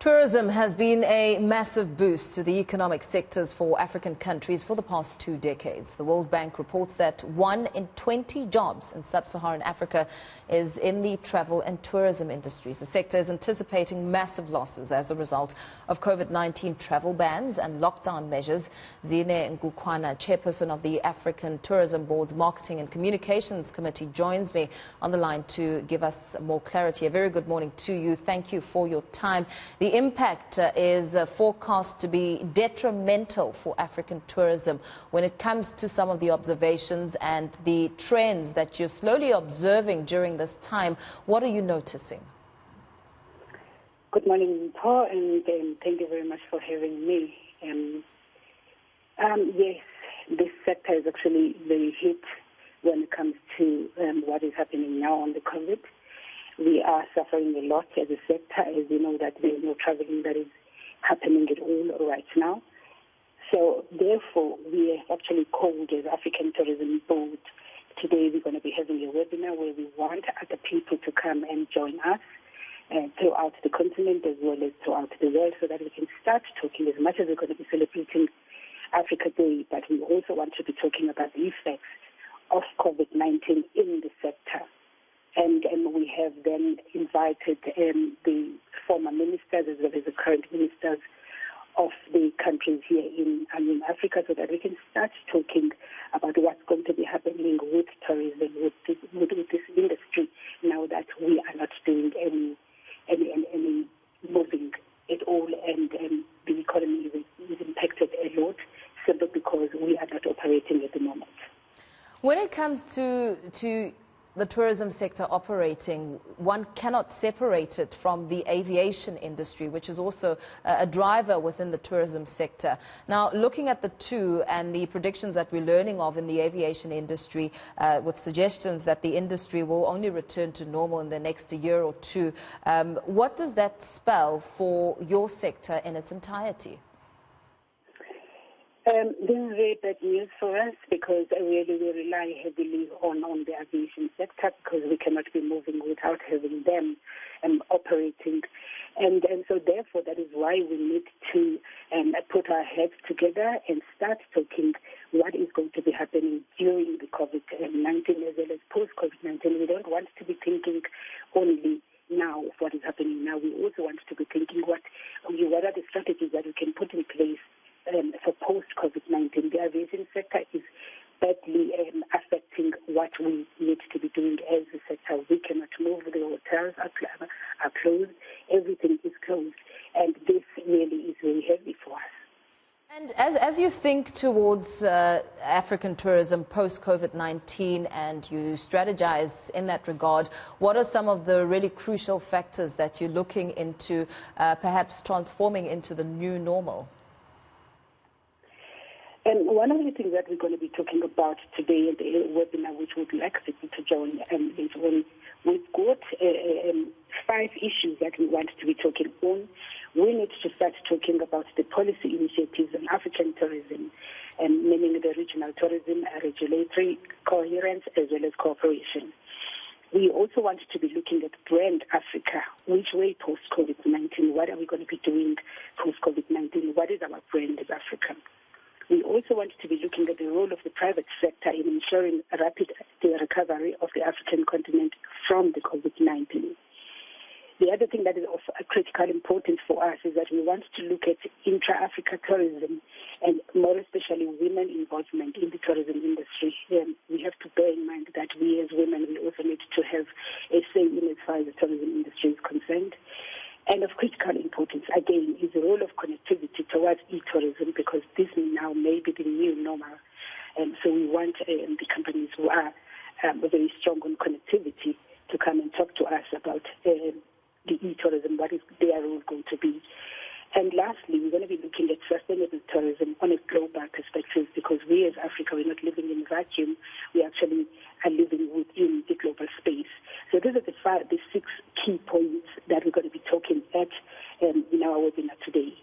Tourism has been a massive boost to the economic sectors for African countries for the past 2 decades. The World Bank reports that 1 in 20 jobs in sub-Saharan Africa is in the travel and tourism industries. The sector is anticipating massive losses as a result of COVID-19 travel bans and lockdown measures. Zine Nkukwana, Chairperson of the African Tourism Board's Marketing and Communications Committee, joins me on the line to give us more clarity. A very good morning to you. Thank you for your time. The impact is forecast to be detrimental for African tourism. When it comes to some of the observations and the trends that you're slowly observing during this time, what are you noticing? Good morning, Mpho, and thank you very much for having me. Yes, this sector is actually very hit when it comes to what is happening now on the COVID. We are suffering a lot as a sector, as you know that there is no traveling that is happening at all right now. So therefore, we have actually called as African Tourism Board. Today we're going to be having a webinar where we want other people to come and join us throughout the continent as well as throughout the world, so that we can start talking, as much as we're going to be celebrating Africa Day, but we also want to be talking about the effects of COVID-19 in the sector. And we have then invited the former ministers as well as the current ministers of the countries here in Africa, so that we can start talking about what's going to be happening with tourism, with this industry, now that we are not doing any moving at all, and the economy is impacted a lot simply because we are not operating at the moment. When it comes to the tourism sector operating, one cannot separate it from the aviation industry, which is also a driver within the tourism sector. Now, looking at the two and the predictions that we're learning of in the aviation industry, with suggestions that the industry will only return to normal in the next year or two, what does that spell for your sector in its entirety? This is very bad news for us, because really we rely heavily on the aviation sector, because we cannot be moving without having them operating. And so therefore that is why we need to put our heads together and start talking what is going to be happening during the COVID-19 as well as post-COVID-19. We don't want to be thinking only now of what is happening now. We also want to be thinking what are the strategies that we can put in place for post-COVID-19. The aviation sector is badly affecting what we need to be doing as a sector. We cannot move. The hotels are closed. Everything is closed. And this really is very heavy for us. And as you think towards African tourism post-COVID-19 and you strategize in that regard, what are some of the really crucial factors that you're looking into perhaps transforming into the new normal? And one of the things that we're going to be talking about today in the webinar, which would like people to join, is when we've got 5 issues that we want to be talking on. We need to start talking about the policy initiatives on African tourism, meaning the regional tourism, regulatory coherence, as well as cooperation. We also want to be looking at brand Africa. Which way post-COVID-19? What are we going to be doing post-COVID-19? What is our brand as Africa? We also want to be looking at the role of the private sector in ensuring a rapid recovery of the African continent from the COVID-19. The other thing that is of critical importance for us is that we want to look at intra-Africa tourism, and more especially women involvement in the tourism industry. We have to bear in mind that we as women, we also need to have a say in as far as the tourism industry is concerned. And of critical importance, again, is the role of connectivity towards e-tourism, because this now may be the new normal. And so we want the companies who are very strong on connectivity to come and talk to us about the e-tourism, what is their role going to be. And lastly, we're going to be looking at sustainable tourism on a global perspective, because we as Africa, we're not living in a vacuum. We actually are living within the global space. So those are the 6 key points that we're going to be talking at in our webinar today.